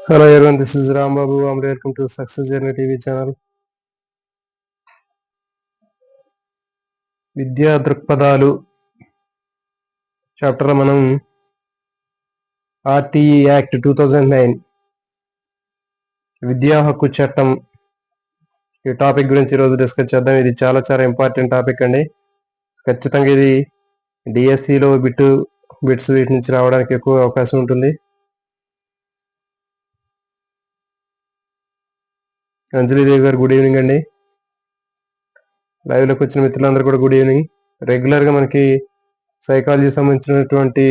Hello everyone, this is Ram Babu. Welcome to Success Journey TV channel. విద్యా దృక్పథాలు చాప్టర్లో మనం RTE act 2009 విద్యా హక్కు చట్టం ఈ టాపిక్ గురించి ఈరోజు డిస్కస్ చేద్దాం. ఇది చాలా చాలా ఇంపార్టెంట్ టాపిక్ అండి. ఖచ్చితంగా ఇది డిఎస్సిలో బిట్స్ వీటి నుంచి రావడానికి ఎక్కువ అవకాశం ఉంటుంది. అంజలిదేవి గారు గుడ్ ఈవినింగ్ అండి. లైవ్లోకి వచ్చిన మిత్రులందరూ కూడా గుడ్ ఈవినింగ్. రెగ్యులర్గా మనకి సైకాలజీ సంబంధించినటువంటి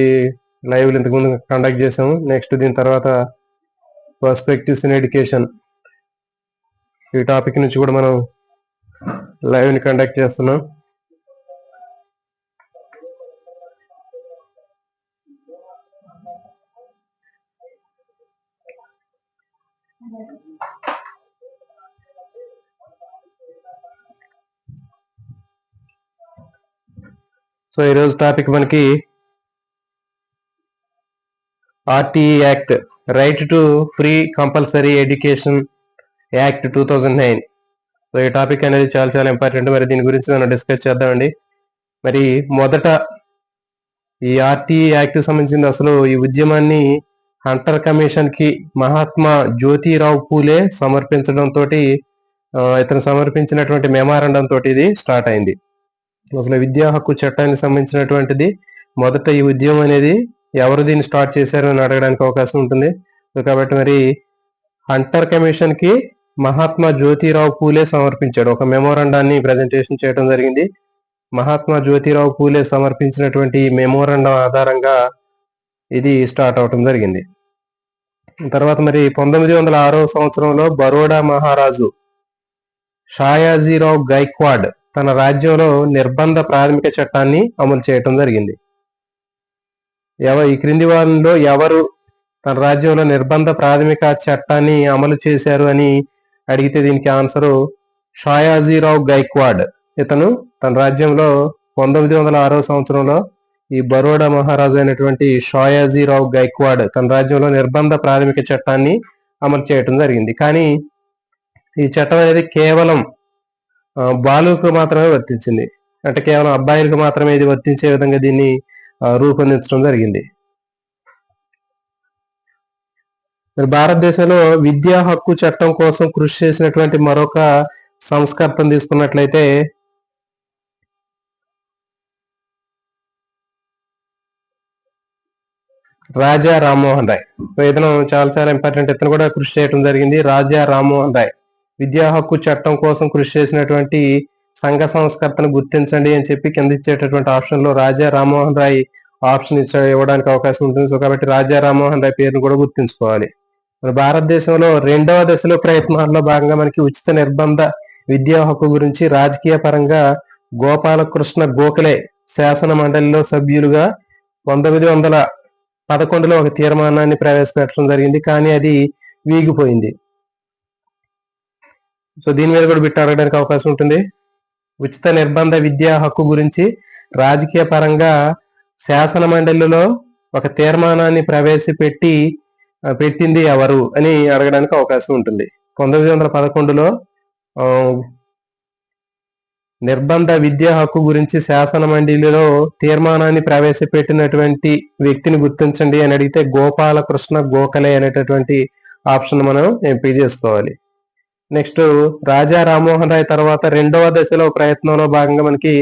లైవ్లు ఇంతకుముందు కండక్ట్ చేసాము. నెక్స్ట్ దీని తర్వాత పర్స్పెక్టివ్స్ ఇన్ ఎడ్యుకేషన్ ఈ టాపిక్ నుంచి కూడా మనం లైవ్ని కండక్ట్ చేస్తున్నాం. సో ఈరోజు టాపిక్ మనకి RTE act right to free compulsory education act 2009. So ఈ టాపిక్ అనేది చాలా చాలా ఇంపార్టెంట్. మరి దీని గురించి మనం డిస్కస్ చేద్దామండి. మరి మొదట ఈ ఆర్టీఈ యాక్ట్ సంబంధించింది అసలు ఈ ఉద్యమాన్ని హంటర్ కమిషన్ కి మహాత్మా జ్యోతిరావు పూలే సమర్పించడంతో ఇతను సమర్పించినటువంటి మెమారండం తోటి ఇది స్టార్ట్ అయింది. అసలు విద్యా హక్కు చట్టానికి సంబంధించినటువంటిది మొదట ఈ ఉద్యమం అనేది ఎవరు దీన్ని స్టార్ట్ చేశారు అని అడగడానికి అవకాశం ఉంటుంది. కాబట్టి మరి హంటర్ కమిషన్ కి మహాత్మా జ్యోతిరావు పూలే సమర్పించాడు. ఒక మెమోరాండాన్ని ప్రజెంటేషన్ చేయడం జరిగింది. మహాత్మా జ్యోతిరావు పూలే సమర్పించినటువంటి మెమోరాండం ఆధారంగా ఇది స్టార్ట్ అవటం జరిగింది. తర్వాత మరి 1906 సంవత్సరంలో బరోడా మహారాజు షాయాజీరావు గైక్వాడ్ తన రాజ్యంలో నిర్బంధ ప్రాథమిక చట్టాన్ని అమలు చేయటం జరిగింది. ఈ క్రింది వారిలో ఎవరు తన రాజ్యంలో నిర్బంధ ప్రాథమిక చట్టాన్ని అమలు చేశారు అని అడిగితే దీనికి ఆన్సరు షాయాజీరావు గైక్వాడ్. ఇతను తన రాజ్యంలో 1906 సంవత్సరంలో ఈ బరోడా మహారాజు అయినటువంటి షాయాజీరావు గైక్వాడ్ తన రాజ్యంలో నిర్బంధ ప్రాథమిక చట్టాన్ని అమలు చేయటం జరిగింది. కానీ ఈ చట్టం అనేది కేవలం బాలుకు మాత్రమే వర్తించింది. అంటే కేవలం అబ్బాయిలకు మాత్రమే ఇది వర్తించే విధంగా దీన్ని రూపొందించడం జరిగింది. మరి భారతదేశంలో విద్యా హక్కు చట్టం కోసం కృషి చేసినటువంటి మరొక సంస్కర్తను తీసుకున్నట్లయితే రాజా రామ్మోహన్ రాయ్. ఇతను చాలా చాలా ఇంపార్టెంట్. ఇతను కూడా కృషి చేయడం జరిగింది. రాజా రామ్మోహన్ రాయ్ విద్యా హక్కు చట్టం కోసం కృషి చేసినటువంటి సంఘ సంస్కర్తను గుర్తించండి అని చెప్పి కింద ఇచ్చేటటువంటి ఆప్షన్ లో రాజా రామ్మోహన్ రాయ్ ఆప్షన్ ఇవ్వడానికి అవకాశం ఉంటుంది. సో కాబట్టి రాజా రామ్మోహన్ రాయ్ పేరును కూడా గుర్తుంచుకోవాలి. మన భారతదేశంలో రెండవ దశలో ప్రయత్నాల్లో భాగంగా మనకి ఉచిత నిర్బంధ విద్యా హక్కు గురించి రాజకీయ పరంగా గోపాలకృష్ణ గోఖలే శాసన మండలిలో సభ్యులుగా 1911లో ఒక తీర్మానాన్ని ప్రవేశపెట్టడం జరిగింది. కానీ అది వీగిపోయింది. సో దీని మీద కూడా బిట్ అడగడానికి అవకాశం ఉంటుంది. ఉచిత నిర్బంధ విద్యా హక్కు గురించి రాజకీయ పరంగా శాసన మండలిలో ఒక తీర్మానాన్ని పెట్టింది ఎవరు అని అడగడానికి అవకాశం ఉంటుంది. 1911లో నిర్బంధ విద్యా హక్కు గురించి శాసన మండలిలో తీర్మానాన్ని ప్రవేశపెట్టినటువంటి వ్యక్తిని గుర్తించండి అని అడిగితే గోపాలకృష్ణ గోఖలే అనేటటువంటి ఆప్షన్ మనం ఎంపిక చేసుకోవాలి. నెక్స్ట్ రాజా రామ్మోహన్ రాయ్ తర్వాత రెండవ దశలో ప్రయత్నంలో భాగంగా మనకి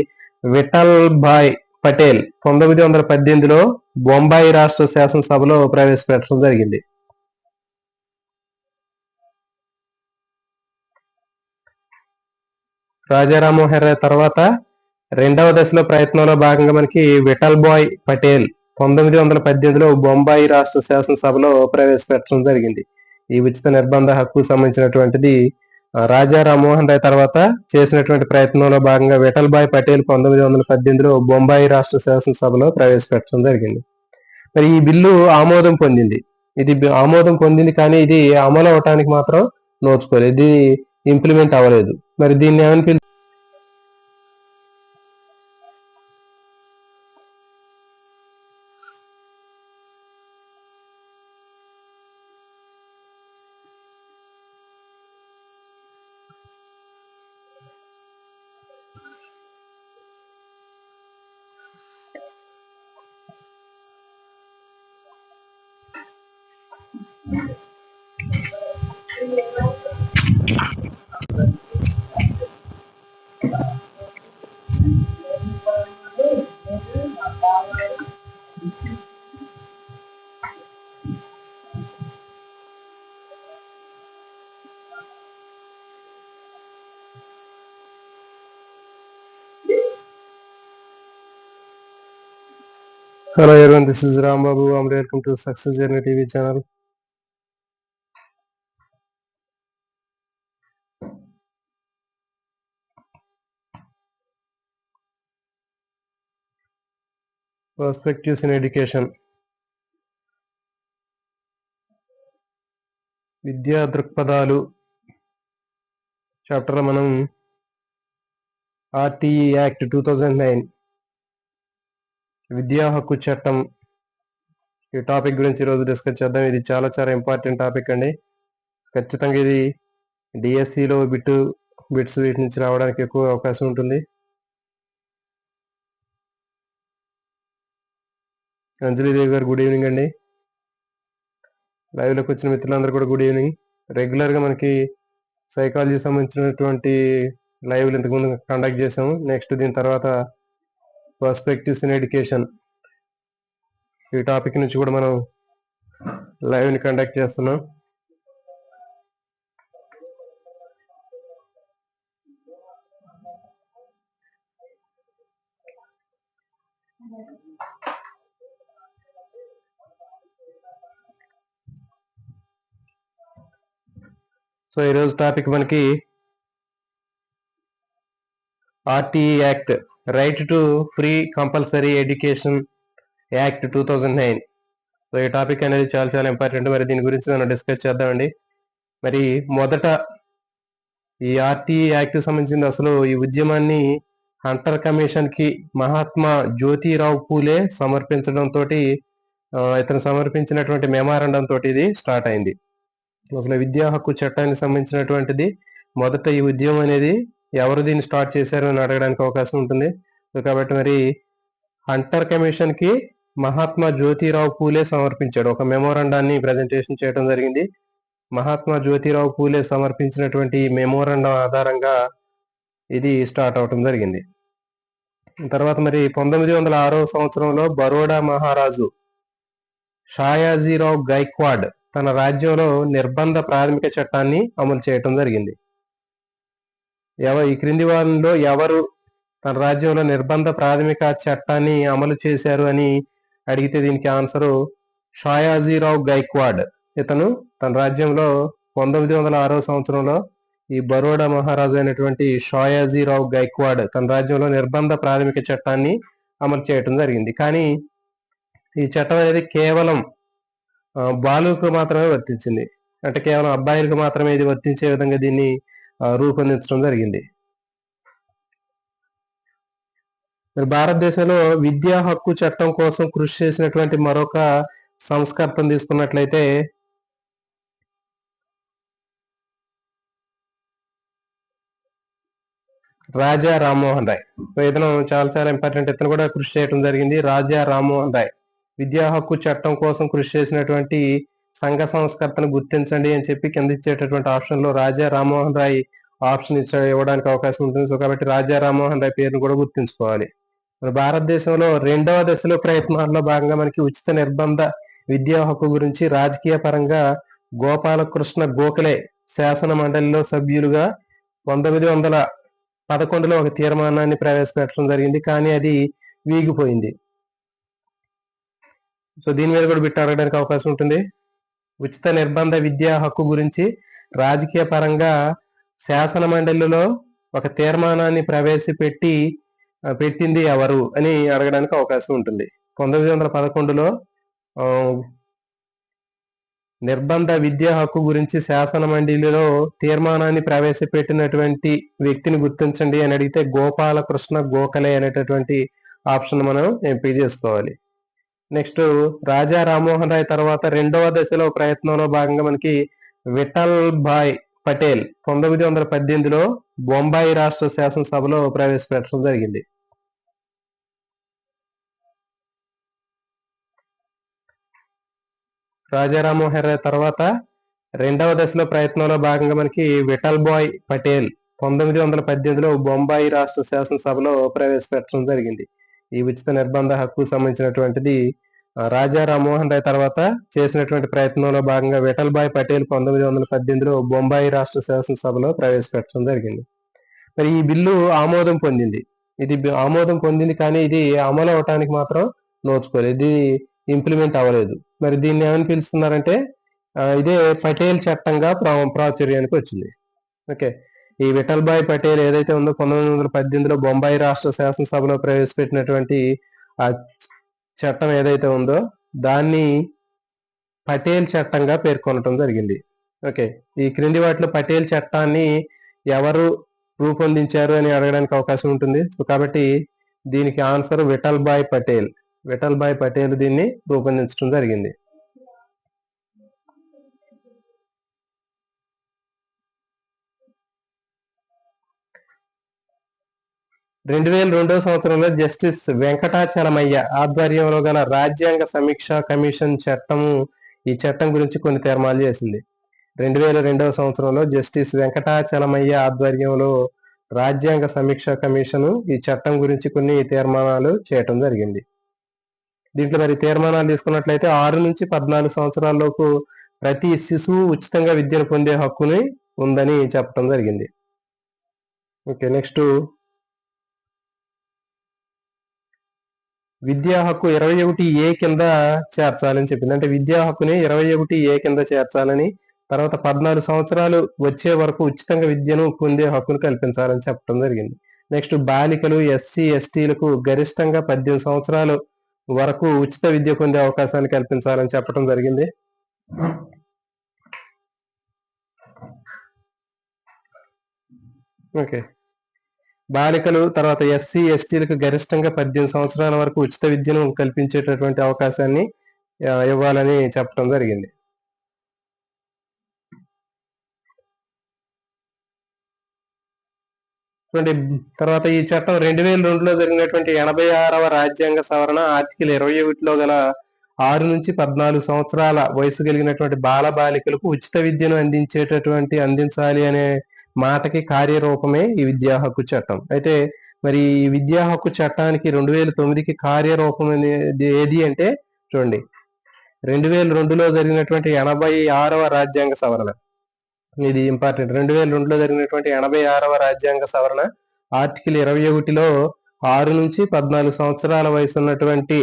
విఠల్ భాయ్ పటేల్ 1918లో బొంబాయి రాష్ట్ర శాసనసభలో ప్రవేశపెట్టడం జరిగింది. రాజా రామ్మోహన్ రాయ్ తర్వాత రెండవ దశలో ప్రయత్నంలో భాగంగా మనకి విఠల్ భాయ్ పటేల్ 1918లో బొంబాయి రాష్ట్ర శాసనసభలో ప్రవేశపెట్టడం జరిగింది. ఈ ఉచిత నిర్బంధ హక్కు సంబంధించినటువంటిది రాజా రామ్మోహన్ రాయ్ తర్వాత చేసినటువంటి ప్రయత్నంలో భాగంగా విఠల్ భాయ్ పటేల్ 1918లో బొంబాయి రాష్ట్ర శాసనసభలో ప్రవేశపెట్టడం జరిగింది. మరి ఈ బిల్లు ఆమోదం పొందింది. ఇది ఆమోదం పొందింది కానీ ఇది అమలు అవటానికి మాత్రం నోచుకోలేదు. ఇది ఇంప్లిమెంట్ అవ్వలేదు. మరి దీన్ని ఏమని Hello everyone, this is Ram Babu. Welcome to Success Journey TV channel. Perspectives in Education. విద్యా దృక్పథాలు చాప్టర్ మనం ఆర్టీఈ యాక్ట్ 2009 విద్యా హక్కు చట్టం ఈ టాపిక్ గురించి ఈరోజు డిస్కస్ చేద్దాం. ఇది చాలా చాలా ఇంపార్టెంట్ టాపిక్ అండి. ఖచ్చితంగా ఇది డిఎస్సిలో బిట్స్ వీటి నుంచి రావడానికి ఎక్కువ అవకాశం ఉంటుంది. అంజలిదేవి గారు గుడ్ ఈవినింగ్ అండి. లైవ్లోకి వచ్చిన మిత్రులందరూ కూడా గుడ్ ఈవినింగ్. రెగ్యులర్గా మనకి సైకాలజీ సంబంధించినటువంటి లైవ్లు ఇంతకుముందు కండక్ట్ చేసాము. నెక్స్ట్ దీని తర్వాత పర్స్పెక్టివ్స్ ఇన్ ఎడ్యుకేషన్ ఈ టాపిక్ నుంచి కూడా మనం లైవ్ని కండక్ట్ చేస్తున్నాం. సో ఈరోజు టాపిక్ మనకి RTE act right to free compulsory education act 2009. So ఈ టాపిక్ అనేది చాలా చాలా ఇంపార్టెంట్. మరి దీని గురించి మనం డిస్కస్ చేద్దామండి. మరి మొదట ఈ ఆర్టీఈ యాక్ట్ సంబంధించింది అసలు ఈ ఉద్యమాన్ని హంటర్ కమిషన్ కి మహాత్మా జ్యోతిరావు పూలే సమర్పించడంతో ఇతను సమర్పించినటువంటి మెమారండం తోటి ఇది స్టార్ట్ అయింది. అసలు విద్యా హక్కు చట్టానికి సంబంధించినటువంటిది మొదట ఈ ఉద్యమం అనేది ఎవరు దీన్ని స్టార్ట్ చేశారు అని అడగడానికి అవకాశం ఉంటుంది. కాబట్టి మరి హంటర్ కమిషన్ కి మహాత్మా జ్యోతిరావు పూలే సమర్పించాడు. ఒక మెమోరాండాన్ని ప్రజెంటేషన్ చేయడం జరిగింది. మహాత్మా జ్యోతిరావు పూలే సమర్పించినటువంటి మెమోరాండం ఆధారంగా ఇది స్టార్ట్ అవటం జరిగింది. తర్వాత మరి 1906 సంవత్సరంలో బరోడా మహారాజు షాయాజీరావు గైక్వాడ్ తన రాజ్యంలో నిర్బంధ ప్రాథమిక చట్టాన్ని అమలు చేయటం జరిగింది. ఈ క్రింది వారిలో ఎవరు తన రాజ్యంలో నిర్బంధ ప్రాథమిక చట్టాన్ని అమలు చేశారు అని అడిగితే దీనికి ఆన్సరు షాయాజీరావు గైక్వాడ్. ఇతను తన రాజ్యంలో 1906 సంవత్సరంలో ఈ బరోడా మహారాజు అయినటువంటి షాయాజీరావు గైక్వాడ్ తన రాజ్యంలో నిర్బంధ ప్రాథమిక చట్టాన్ని అమలు చేయటం జరిగింది. కానీ ఈ చట్టం అనేది కేవలం బాలుకు మాత్రమే వర్తించింది. అంటే కేవలం అబ్బాయిలకు మాత్రమే ఇది వర్తించే విధంగా దీన్ని రూపొందించడం జరిగింది. మరి భారతదేశంలో విద్యా హక్కు చట్టం కోసం కృషి చేసినటువంటి మరొక సంస్కర్తను తీసుకున్నట్లయితే రాజా రామ్మోహన్ రాయ్. ఇతను చాలా చాలా ఇంపార్టెంట్. ఇతను కూడా కృషి చేయడం జరిగింది. రాజా రామ్మోహన్ రాయ్ విద్యా హక్కు చట్టం కోసం కృషి చేసినటువంటి సంఘ సంస్కర్తను గుర్తించండి అని చెప్పి కింద ఇచ్చేటటువంటి ఆప్షన్ లో రాజా రామ్మోహన్ రాయ్ ఆప్షన్ ఇవ్వడానికి అవకాశం ఉంటుంది. సో కాబట్టి రాజా రామ్మోహన్ రాయ్ పేరును కూడా గుర్తుంచుకోవాలి. భారతదేశంలో రెండవ దశలో ప్రయత్నాల్లో భాగంగా మనకి ఉచిత నిర్బంధ విద్యా హక్కు గురించి రాజకీయ పరంగా గోపాలకృష్ణ గోఖలే శాసన మండలిలో సభ్యులుగా 1911లో ఒక తీర్మానాన్ని ప్రవేశపెట్టడం జరిగింది. కానీ అది వీగిపోయింది. సో దీని మీద కూడా బిట్ అడగడానికి అవకాశం ఉంటుంది. ఉచిత నిర్బంధ విద్యా హక్కు గురించి రాజకీయ పరంగా శాసన మండలిలో ఒక తీర్మానాన్ని పెట్టింది ఎవరు అని అడగడానికి అవకాశం ఉంటుంది. 1911లో నిర్బంధ విద్యా హక్కు గురించి శాసన మండలిలో తీర్మానాన్ని ప్రవేశపెట్టినటువంటి వ్యక్తిని గుర్తించండి అని అడిగితే గోపాలకృష్ణ గోఖలే అనేటటువంటి ఆప్షన్ మనం ఎంపిక చేసుకోవాలి. నెక్స్ట్ రాజా రామ్మోహన్ రాయ్ తర్వాత రెండవ దశలో ప్రయత్నంలో భాగంగా మనకి విఠల్ భాయ్ పటేల్ 1918లో బొంబాయి రాష్ట్ర శాసనసభలో ప్రవేశపెట్టడం జరిగింది. రాజా రామ్మోహన్ రాయ్ తర్వాత రెండవ దశలో ప్రయత్నంలో భాగంగా మనకి విఠల్ భాయ్ పటేల్ 1918లో బొంబాయి రాష్ట్ర శాసనసభలో ప్రవేశపెట్టడం జరిగింది. ఈ ఉచిత నిర్బంధ హక్కు సంబంధించినటువంటిది రాజా రామ్మోహన్ రాయ్ తర్వాత చేసినటువంటి ప్రయత్నంలో భాగంగా విఠల్ భాయ్ పటేల్ 1918లో బొంబాయి రాష్ట్ర శాసనసభలో ప్రవేశపెట్టడం జరిగింది. మరి ఈ బిల్లు ఆమోదం పొందింది. ఇది ఆమోదం పొందింది, కానీ ఇది అమలు అవటానికి మాత్రం నోచుకోలేదు. ఇది ఇంప్లిమెంట్ అవ్వలేదు. మరి దీన్ని ఏమని పిలుస్తున్నారంటే ఇదే పటేల్ చట్టంగా ప్రాచుర్యానికి వచ్చింది. ఓకే, ఈ విఠల్ భాయ్ పటేల్ ఏదైతే ఉందో 1918లో బొంబాయి రాష్ట్ర శాసనసభలో ప్రవేశపెట్టినటువంటి ఆ చట్టం ఏదైతే ఉందో దాన్ని పటేల్ చట్టంగా పేర్కొనటం జరిగింది. ఓకే, ఈ క్రింది వాటిలో పటేల్ చట్టాన్ని ఎవరు రూపొందించారు అని అడగడానికి అవకాశం ఉంటుంది. సో కాబట్టి దీనికి ఆన్సర్ విఠల్ భాయ్ పటేల్. విఠల్ భాయ్ పటేల్ దీన్ని రూపొందించడం జరిగింది. రెండు 2002 సంవత్సరంలో జస్టిస్ వెంకటాచలమయ్య ఆధ్వర్యంలో గల రాజ్యాంగ సమీక్ష కమిషన్ చట్టము ఈ చట్టం గురించి కొన్ని తీర్మానాలు చేసింది. 2002 సంవత్సరంలో జస్టిస్ వెంకటాచలమయ్య ఆధ్వర్యంలో రాజ్యాంగ సమీక్ష కమిషన్ ఈ చట్టం గురించి కొన్ని తీర్మానాలు చేయటం జరిగింది. దీంట్లో మరి తీర్మానాలు తీసుకున్నట్లయితే 6 నుంచి 14 సంవత్సరాల్లోపు ప్రతి శిశువు ఉచితంగా విద్యను పొందే హక్కుని ఉందని చెప్పడం జరిగింది. ఓకే, నెక్స్ట్ విద్యా హక్కు 21A కింద చేర్చాలని చెప్పింది. అంటే విద్యా హక్కుని 21A కింద చేర్చాలని, తర్వాత 14 సంవత్సరాలు వచ్చే వరకు ఉచితంగా విద్యను పొందే హక్కును కల్పించాలని చెప్పడం జరిగింది. నెక్స్ట్ బాలికలు ఎస్సీ ఎస్టీలకు గరిష్టంగా 18 సంవత్సరాలు వరకు ఉచిత విద్య పొందే అవకాశాన్ని కల్పించాలని చెప్పడం జరిగింది. ఓకే, బాలికలు తర్వాత ఎస్సీ ఎస్టీలకు గరిష్టంగా 18 సంవత్సరాల వరకు ఉచిత విద్యను కల్పించేటటువంటి అవకాశాన్ని ఇవ్వాలని చెప్పడం జరిగింది. తర్వాత ఈ చట్టం 2002లో జరిగినటువంటి 86వ రాజ్యాంగ సవరణ ఆర్టికల్ 21లో గల 6 నుంచి 14 సంవత్సరాల వయసు కలిగినటువంటి బాల బాలికలకు ఉచిత విద్యను అందించాలి అనే మాటకి కార్యరూపమే ఈ విద్యా హక్కు చట్టం. అయితే మరి ఈ విద్యా హక్కు చట్టానికి 2009కి కార్యరూపం ఏది అంటే చూడండి, 2002లో జరిగినటువంటి 86వ రాజ్యాంగ సవరణ. ఇది ఇంపార్టెంట్. 2002లో జరిగినటువంటి 86వ రాజ్యాంగ సవరణ ఆర్టికల్ 21లో 6 నుంచి 14 సంవత్సరాల వయసు ఉన్నటువంటి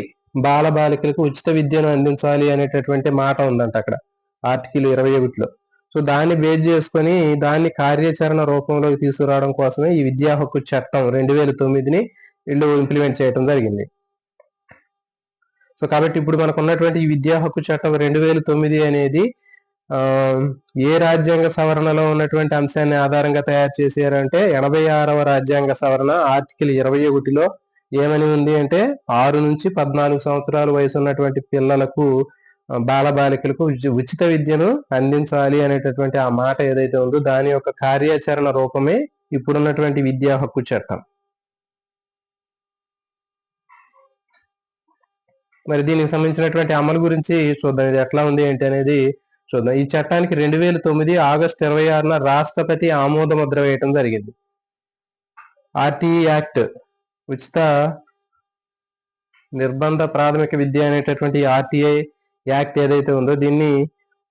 బాల బాలికలకు ఉచిత విద్యను అందించాలి అనేటటువంటి మాట ఉందంట అక్కడ ఆర్టికల్ 21లో. సో దాన్ని బేస్ చేసుకొని దాన్ని కార్యాచరణ రూపంలోకి తీసుకురావడం కోసమే ఈ విద్యా హక్కు చట్టం 2009ని వీళ్ళు ఇంప్లిమెంట్ చేయడం జరిగింది. సో కాబట్టి ఇప్పుడు మనకు ఉన్నటువంటి ఈ విద్యా హక్కు చట్టం 2009 అనేది ఏ రాజ్యాంగ సవరణలో ఉన్నటువంటి అంశాన్ని ఆధారంగా తయారు చేశారంటే 86వ రాజ్యాంగ సవరణ ఆర్టికల్ 21లో ఏమని ఉంది అంటే 6 నుంచి 14 సంవత్సరాల వయసు ఉన్నటువంటి పిల్లలకు బాలబాలికలకు ఉచిత విద్యను అందించాలి అనేటటువంటి ఆ మాట ఏదైతే ఉందో దాని యొక్క కార్యాచరణ రూపమే ఇప్పుడున్నటువంటి విద్యా హక్కు చట్టం. మరి దీనికి సంబంధించినటువంటి అమలు గురించి చూద్దాం, ఇది ఎట్లా ఉంది ఏంటి అనేది చూద్దాం. ఈ చట్టానికి 2009 ఆగస్టు 26న రాష్ట్రపతి ఆమోద ముద్ర వేయటం జరిగింది. ఆర్టీఈ యాక్ట్ ఉచిత నిర్బంధ ప్రాథమిక విద్య అనేటటువంటి ఆర్టీఐ యాక్ట్ ఏదైతే ఉందో దీన్ని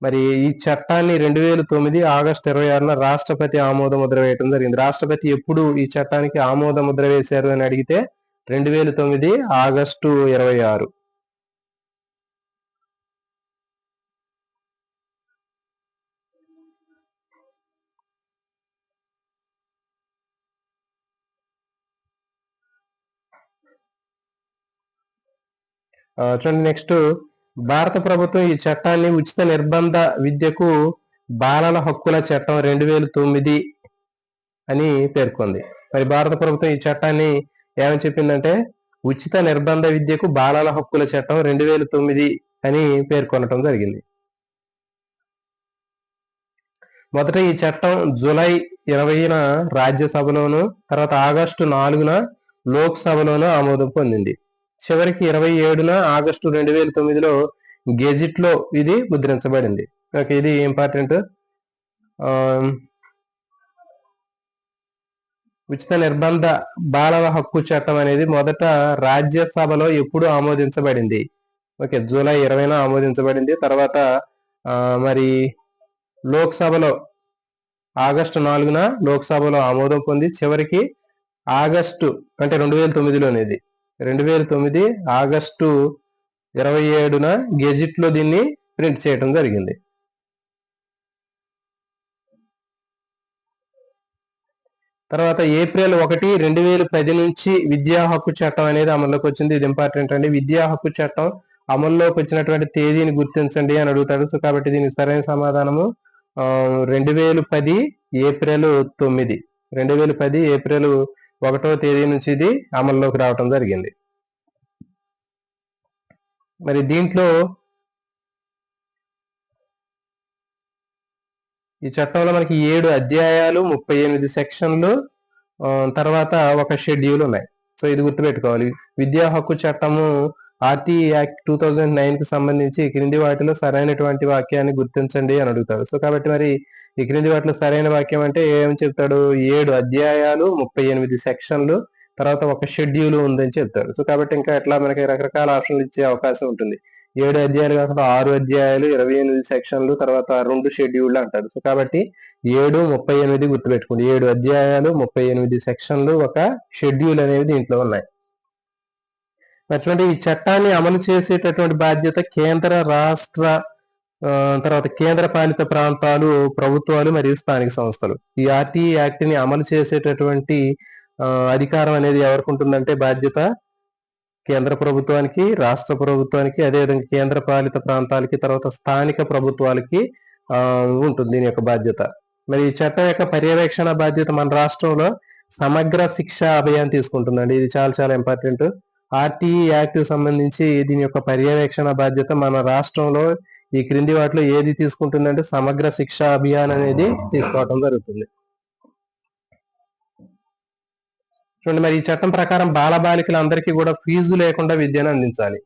మరి ఈ చట్టాన్ని 2009 ఆగస్టు 26న రాష్ట్రపతి ఆమోద ముద్ర వేయటం జరిగింది. రాష్ట్రపతి ఎప్పుడు ఈ చట్టానికి ఆమోద ముద్ర వేశారు అని అడిగితే 2009 ఆగస్టు 26. చూడండి, నెక్స్ట్ భారత ప్రభుత్వం ఈ చట్టాన్ని ఉచిత నిర్బంధ విద్యకు బాలల హక్కుల చట్టం 2009 అని పేర్కొంది. మరి భారత ప్రభుత్వం ఈ చట్టాన్ని ఏమని చెప్పిందంటే ఉచిత నిర్బంధ విద్యకు బాలల హక్కుల చట్టం 2009 అని పేర్కొనటం జరిగింది. మొదట ఈ చట్టం జూలై 20న రాజ్యసభలోను, తర్వాత ఆగస్టు 4న లోక్సభలోను ఆమోదం పొందింది. చివరికి 27న ఆగస్టు 2009లో గెజిట్ లో ఇది ముద్రించబడింది. ఓకే, ఇది ఇంపార్టెంట్. ఉచిత నిర్బంధ బాలల హక్కు చట్టం అనేది మొదట రాజ్యసభలో ఎప్పుడు ఆమోదించబడింది? ఓకే, జూలై 20న ఆమోదించబడింది. తర్వాత మరి లోక్సభలో ఆగస్టు 4న లోక్సభలో ఆమోదం పొంది చివరికి ఆగస్టు అంటే 2009లోనేది 2009 ఆగస్టు 27న గెజిట్ లో దీన్ని ప్రింట్ చేయడం జరిగింది. తర్వాత ఏప్రిల్ 1, 2010 నుంచి విద్యా హక్కు చట్టం అనేది అమల్లోకి వచ్చింది. ఇది ఇంపార్టెంట్ అండి. విద్యా హక్కు చట్టం అమల్లోకి వచ్చినటువంటి తేదీని గుర్తించండి అని అడుగుతాడు. సో కాబట్టి దీనికి సరైన సమాధానము 2010 ఏప్రిల్ 9. 2010 ఏప్రిల్ 1వ తేదీ నుంచి ఇది అమల్లోకి రావటం జరిగింది. మరి దీంట్లో ఈ చట్టంలో మనకి 7 అధ్యాయాలు 38 సెక్షన్లు తర్వాత ఒక షెడ్యూల్ ఉన్నాయి. సో ఇది గుర్తుపెట్టుకోవాలి. విద్యా హక్కు చట్టము ఆర్టీ యాక్ట్ 2009 కు సంబంధించి క్రింది వాటిలో సరైనటువంటి వాక్యాన్ని గుర్తించండి అని అడుగుతాడు. సో కాబట్టి మరి ఈ క్రింది వాటిలో సరైన వాక్యం అంటే ఏమని చెప్తాడు? 7 అధ్యాయాలు 38 సెక్షన్లు తర్వాత ఒక షెడ్యూల్ ఉందని చెప్తాడు. సో కాబట్టి ఇంకా ఎట్లా మనకి రకరకాల ఆప్షన్లు ఇచ్చే అవకాశం ఉంటుంది. 7 అధ్యాయాలు కాకుండా 6 అధ్యాయాలు 28 సెక్షన్లు తర్వాత 2 షెడ్యూళ్ళు అంటారు. సో కాబట్టి 7, 38 గుర్తుపెట్టుకోండి. 7 అధ్యాయాలు 38 సెక్షన్లు ఒక షెడ్యూల్ అనేవి దీంట్లో ఉన్నాయి. అటువంటి ఈ చట్టాన్ని అమలు చేసేటటువంటి బాధ్యత కేంద్ర రాష్ట్ర తర్వాత కేంద్ర పాలిత ప్రాంతాలు ప్రభుత్వాలు మరియు స్థానిక సంస్థలు. ఈ ఆర్టీ యాక్ట్ ని అమలు చేసేటటువంటి అధికారం అనేది ఎవరికి ఉంటుందంటే బాధ్యత కేంద్ర ప్రభుత్వానికి, రాష్ట్ర ప్రభుత్వానికి, అదేవిధంగా కేంద్ర పాలిత ప్రాంతాలకి తర్వాత స్థానిక ప్రభుత్వాలకి ఉంటుంది దీని యొక్క బాధ్యత. మరి ఈ చట్టం యొక్క పర్యవేక్షణ బాధ్యత మన రాష్ట్రంలో సమగ్ర శిక్ష అభియాన్ తీసుకుంటుందండి. ఇది చాలా చాలా ఇంపార్టెంట్. ఆర్టీఈ యాక్ట్ సంబంధించి దీని యొక్క పర్యవేక్షణ బాధ్యత మన రాష్ట్రంలో ఈ క్రింది వాటిలో ఏది తీసుకుంటుందంటే సమగ్ర శిక్ష అభియాన్ అనేది తీసుకోవడం జరుగుతుంది. చూడండి, మరి ఈ చట్టం ప్రకారం బాలబాలికలందరికీ కూడా ఫీజు లేకుండా విద్యను అందించాలి.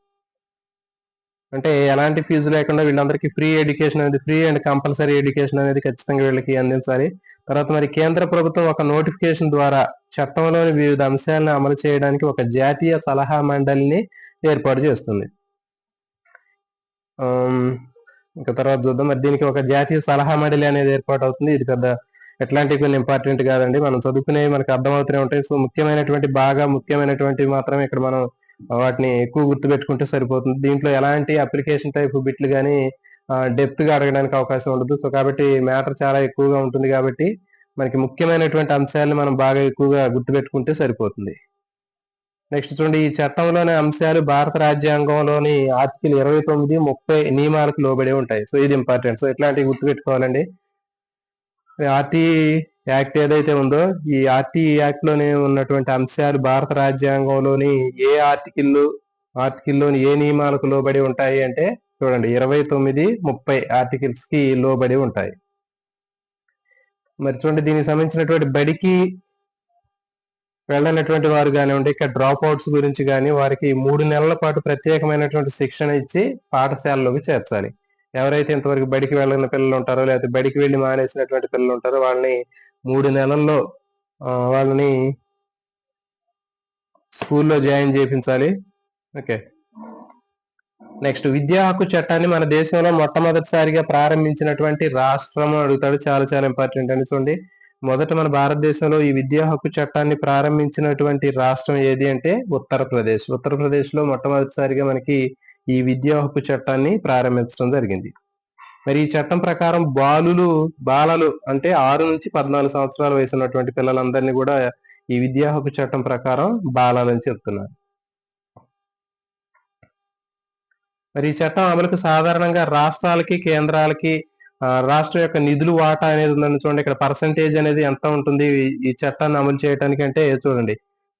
అంటే ఎలాంటి ఫీజు లేకుండా వీళ్ళందరికీ ఫ్రీ ఎడ్యుకేషన్ అనేది, ఫ్రీ అండ్ కంపల్సరీ ఎడ్యుకేషన్ అనేది ఖచ్చితంగా వీళ్ళకి అందించాలి. తర్వాత మరి కేంద్ర ప్రభుత్వం ఒక నోటిఫికేషన్ ద్వారా చట్టంలోని వివిధ అంశాలను అమలు చేయడానికి ఒక జాతీయ సలహా మండలిని ఏర్పాటు చేస్తుంది. ఇంకా తర్వాత చూద్దాం. మరి దీనికి ఒక జాతీయ సలహా మండలి అనేది ఏర్పాటు అవుతుంది. ఇది పెద్ద ఎట్లాంటివి కొన్ని ఇంపార్టెంట్ కాదండి, మనం చదువుకునేవి మనకు అర్థమవుతూనే ఉంటాయి. సో ముఖ్యమైనటువంటి బాగా ముఖ్యమైనటువంటివి మాత్రమే ఇక్కడ మనం వాటిని ఎక్కువ గుర్తుపెట్టుకుంటే సరిపోతుంది. దీంట్లో ఎలాంటి అప్లికేషన్ టైప్ బిట్లు కానీ డెప్త్ గా అడగడానికి అవకాశం ఉండదు. సో కాబట్టి మ్యాటర్ చాలా ఎక్కువగా ఉంటుంది కాబట్టి మనకి ముఖ్యమైనటువంటి అంశాలను మనం బాగా ఎక్కువగా గుర్తుపెట్టుకుంటే సరిపోతుంది. నెక్స్ట్ చూడండి, ఈ చట్టంలోని అంశాలు భారత రాజ్యాంగంలోని ఆర్టికల్ 29, 30 నియమాలకు లోబడి ఉంటాయి. సో ఇది ఇంపార్టెంట్. సో ఇట్లాంటివి గుర్తుపెట్టుకోవాలండి. ఆర్టీ యాక్ట్ ఏదైతే ఉందో ఈ ఆర్టీ యాక్ట్ లోనే ఉన్నటువంటి అంశాలు భారత రాజ్యాంగంలోని ఏ ఆర్టికల్లోని ఏ నియమాలకు లోబడి ఉంటాయి అంటే చూడండి 29, 30 ఆర్టికల్స్ కి లోబడి ఉంటాయి. మరి చూడండి, దీనికి సంబంధించినటువంటి బడికి వెళ్ళనటువంటి వారు కానివ్వండి, ఇక్కడ డ్రాప్ అవుట్స్ గురించి కానీ వారికి 3 నెలల పాటు ప్రత్యేకమైనటువంటి శిక్షణ ఇచ్చి పాఠశాలలోకి చేర్చాలి. ఎవరైతే ఇంతవరకు బడికి వెళ్ళిన పిల్లలు ఉంటారో లేకపోతే బడికి వెళ్ళి మానేసినటువంటి పిల్లలు ఉంటారో వాళ్ళని 3 నెలల్లో వాళ్ళని స్కూల్లో జాయిన్ చేయించాలి. ఓకే, నెక్స్ట్ విద్యా హక్కు చట్టాన్ని మన దేశంలో మొట్టమొదటిసారిగా ప్రారంభించినటువంటి రాష్ట్రం అడుగుతాడు. చాలా చాలా ఇంపార్టెంట్ అని. చూడండి, మొదట మన భారతదేశంలో ఈ విద్యా హక్కు చట్టాన్ని ప్రారంభించినటువంటి రాష్ట్రం ఏది అంటే ఉత్తరప్రదేశ్. ఉత్తరప్రదేశ్ లో మొట్టమొదటిసారిగా మనకి ఈ విద్యా హక్కు చట్టాన్ని ప్రారంభించడం జరిగింది. మరి ఈ చట్టం ప్రకారం బాలలు అంటే 6 నుంచి 14 సంవత్సరాల వయసు ఉన్నటువంటి పిల్లలందరినీ కూడా ఈ విద్యా హక్కు చట్టం ప్రకారం బాలలని చెప్తున్నారు. మరి ఈ చట్టం అమలుకు సాధారణంగా రాష్ట్రాలకి కేంద్రాలకి రాష్ట్రం యొక్క నిధులు వాటా అనేది ఉందని చూడండి. ఇక్కడ పర్సంటేజ్ అనేది ఎంత ఉంటుంది ఈ చట్టాన్ని అమలు చేయడానికి అంటే చూడండి,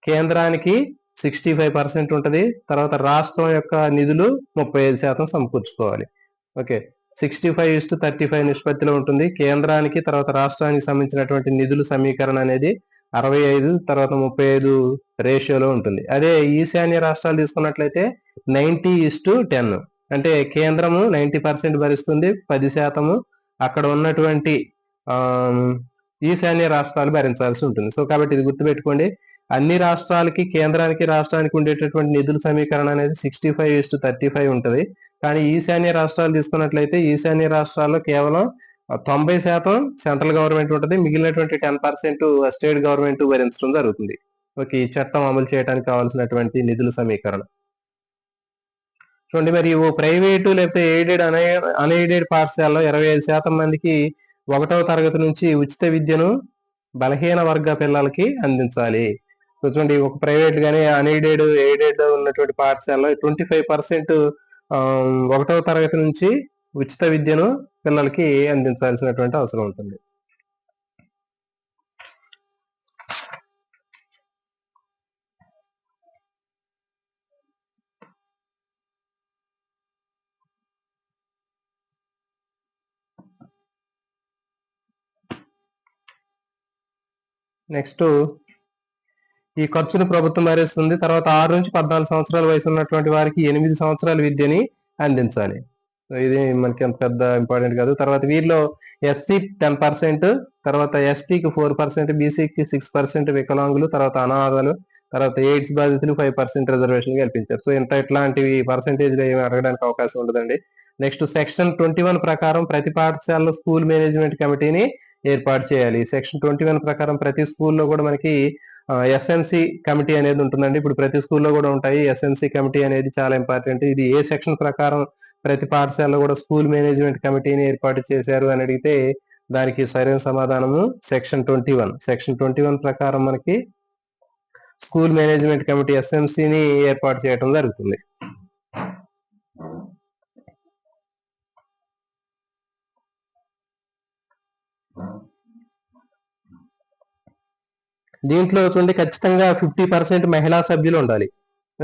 కేంద్రానికి 65% ఉంటుంది. తర్వాత రాష్ట్రం యొక్క నిధులు 35% సమకూర్చుకోవాలి. ఓకే, 65:35 నిష్పత్తిలో ఉంటుంది. కేంద్రానికి తర్వాత రాష్ట్రానికి సంబంధించినటువంటి నిధుల సమీకరణ అనేది 65 తర్వాత 35 రేషియోలో ఉంటుంది. అదే ఈశాన్య రాష్ట్రాలు తీసుకున్నట్లయితే 90:10 అంటే కేంద్రము 90% భరిస్తుంది, 10% అక్కడ ఉన్నటువంటి ఈశాన్య రాష్ట్రాలు భరించాల్సి ఉంటుంది. సో కాబట్టి ఇది గుర్తుపెట్టుకోండి, అన్ని రాష్ట్రాలకి కేంద్రానికి రాష్ట్రానికి ఉండేటటువంటి నిధుల సమీకరణ అనేది 65:35 ఉంటుంది. కానీ ఈశాన్య రాష్ట్రాలు తీసుకున్నట్లయితే ఈశాన్య రాష్ట్రాల్లో కేవలం 90% సెంట్రల్ గవర్నమెంట్ ఉంటుంది, మిగిలినటువంటి 10% స్టేట్ గవర్నమెంట్ భరించడం జరుగుతుంది. ఓకే, ఈ చట్టం అమలు చేయడానికి కావాల్సినటువంటి నిధుల సమీకరణ చూడండి. మరి ఓ ప్రైవేటు లేకపోతే ఎయిడెడ్ అన్ఎయిడెడ్ పాఠశాలలో 25% మందికి 1వ తరగతి నుంచి ఉచిత విద్యను బలహీన వర్గ పిల్లలకి అందించాలి. చూడండి, ఒక ప్రైవేట్ గానీ అన్ఎయిడెడ్ ఎయిడెడ్ ఉన్నటువంటి పాఠశాలలో 25% 1వ తరగతి నుంచి ఉచిత విద్యను పిల్లలకి అందించాల్సినటువంటి అవసరం ఉంటుంది. నెక్స్ట్, ఈ ఖర్చును ప్రభుత్వం భరిస్తుంది. తర్వాత 6 నుంచి 14 సంవత్సరాల వయసు ఉన్నటువంటి వారికి 8 సంవత్సరాల విద్యని అందించాలి. ఇది మనకి అంత పెద్ద ఇంపార్టెంట్ కాదు. తర్వాత వీరిలో ఎస్సీ 10%, తర్వాత ఎస్టీకి 4%, బీసీకి 6%, వికలాంగులు, తర్వాత అనాథలు, తర్వాత ఎయిడ్స్ బాధితులు 5% రిజర్వేషన్ కల్పించారు. సో ఇట్లాంటివి పర్సెంటేజ్లు ఏమి అడగడానికి అవకాశం ఉండదండి. నెక్స్ట్, సెక్షన్ 21 ప్రకారం ప్రతి పాఠశాలలో స్కూల్ మేనేజ్మెంట్ కమిటీని ఏర్పాటు చేయాలి. సెక్షన్ 21 ప్రకారం ప్రతి స్కూల్లో కూడా మనకి ఎస్ఎంసి కమిటీ అనేది ఉంటుందండి. ఇప్పుడు ప్రతి స్కూల్లో కూడా ఉంటాయి. ఎస్ఎంసి కమిటీ అనేది చాలా ఇంపార్టెంట్. ఇది ఏ సెక్షన్ ప్రకారం ప్రతి పాఠశాలలో కూడా స్కూల్ మేనేజ్మెంట్ కమిటీని ఏర్పాటు చేశారు అని అడిగితే దానికి సరైన సమాధానము సెక్షన్ 21. సెక్షన్ 21 ప్రకారం మనకి స్కూల్ మేనేజ్మెంట్ కమిటీ ఎస్ఎంసిని ఏర్పాటు చేయడం జరుగుతుంది. దీంట్లో చూడండి, ఖచ్చితంగా 50% మహిళా సభ్యులు ఉండాలి.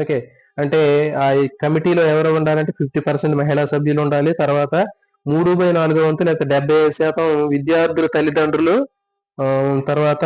ఓకే, అంటే ఆ కమిటీలో ఎవరు ఉండాలంటే 50% మహిళా సభ్యులు ఉండాలి. తర్వాత 3/4 వంతు లేకపోతే 75% విద్యార్థుల తల్లిదండ్రులు, తర్వాత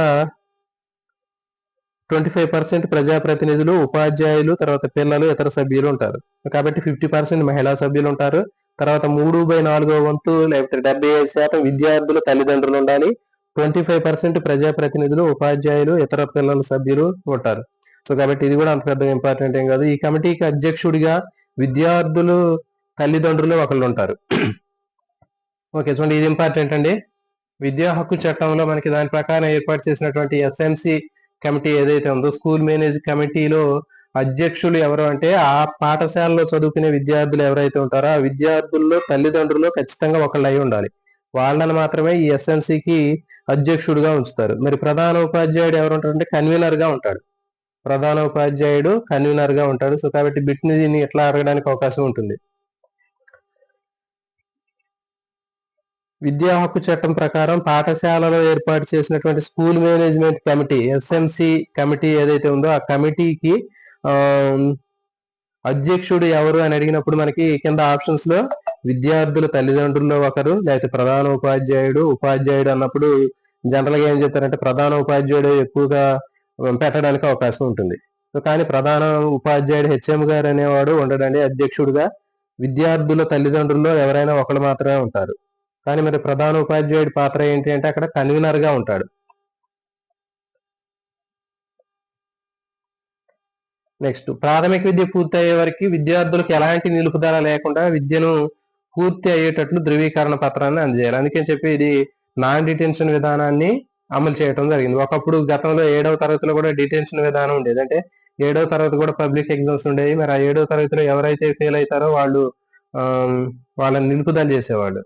25% ప్రజాప్రతినిధులు, ఉపాధ్యాయులు, తర్వాత పిల్లలు, ఇతర సభ్యులు ఉంటారు. కాబట్టి 50% మహిళా సభ్యులు ఉంటారు. తర్వాత 3/4 వంతు లేకపోతే 75% విద్యార్థుల తల్లిదండ్రులు ఉండాలి. 25% ప్రజాప్రతినిధులు, ఉపాధ్యాయులు, ఇతర పిల్లల సభ్యులు ఉంటారు. సో కాబట్టి ఇది కూడా అంత పెద్ద ఇంపార్టెంట్ ఏం కాదు. ఈ కమిటీకి అధ్యక్షుడిగా విద్యార్థులు తల్లిదండ్రులు ఒకళ్ళు ఉంటారు. ఓకే, చూడండి, ఇది ఇంపార్టెంట్ అండి. విద్యా హక్కు చట్టంలో మనకి దాని ప్రకారం ఏర్పాటు చేసినటువంటి ఎస్ఎంసి కమిటీ ఏదైతే ఉందో, స్కూల్ మేనేజ్ కమిటీలో అధ్యక్షులు ఎవరు అంటే ఆ పాఠశాలలో చదువుకునే విద్యార్థులు ఎవరైతే ఉంటారో ఆ విద్యార్థుల్లో తల్లిదండ్రులు ఖచ్చితంగా ఒకళ్ళు అయి ఉండాలి. వాళ్ళని మాత్రమే ఈ ఎస్ఎంసికి అధ్యక్షుడిగా ఉంచుతారు. మరి ప్రధాన ఉపాధ్యాయుడు ఎవరు ఉంటారంటే కన్వీనర్ గా ఉంటాడు. ప్రధాన ఉపాధ్యాయుడు కన్వీనర్ గా ఉంటాడు. సో కాబట్టి బిట్ని దీన్ని ఎట్లా అడగడానికి అవకాశం ఉంటుంది. విద్యా హక్కు చట్టం ప్రకారం పాఠశాలలో ఏర్పాటు చేసినటువంటి school management committee SMC committee ఏదైతే ఉందో ఆ కమిటీకి అధ్యక్షుడు ఎవరు అని అడిగినప్పుడు మనకి కింద ఆప్షన్స్ లో విద్యార్థుల తల్లిదండ్రుల్లో ఒకరు, లేకపోతే ప్రధాన ఉపాధ్యాయుడు అన్నప్పుడు జనరల్ గా ఏం చెప్తారంటే ప్రధాన ఉపాధ్యాయుడు ఎక్కువగా పెట్టడానికి అవకాశం ఉంటుంది. కానీ ప్రధాన ఉపాధ్యాయుడు హెచ్ఎం గారు అనేవాడు ఉండడండి అధ్యక్షుడిగా. విద్యార్థుల తల్లిదండ్రుల్లో ఎవరైనా ఒకరు మాత్రమే ఉంటారు. కానీ మరి ప్రధాన ఉపాధ్యాయుడి పాత్ర ఏంటి అంటే అక్కడ కన్వీనర్ గా ఉంటాడు. నెక్స్ట్, ప్రాథమిక విద్య పూర్తి అయ్యే వరకు విద్యార్థులకు ఎలాంటి నిలుపుదల లేకుండా విద్యను పూర్తి అయ్యేటట్లు ధృవీకరణ పత్రాన్ని అందజేయాలి. అందుకని చెప్పి ఇది నాన్ డిటెన్షన్ విధానాన్ని అమలు చేయడం జరిగింది. ఒకప్పుడు గతంలో 7వ తరగతిలో కూడా డిటెన్షన్ విధానం ఉండేది. అంటే 7వ తరగతి కూడా పబ్లిక్ ఎగ్జామ్స్ ఉండేవి. మరి ఆ 7వ తరగతిలో ఎవరైతే ఫెయిల్ అవుతారో వాళ్ళని నిలుపుదల చేసేవాళ్ళు.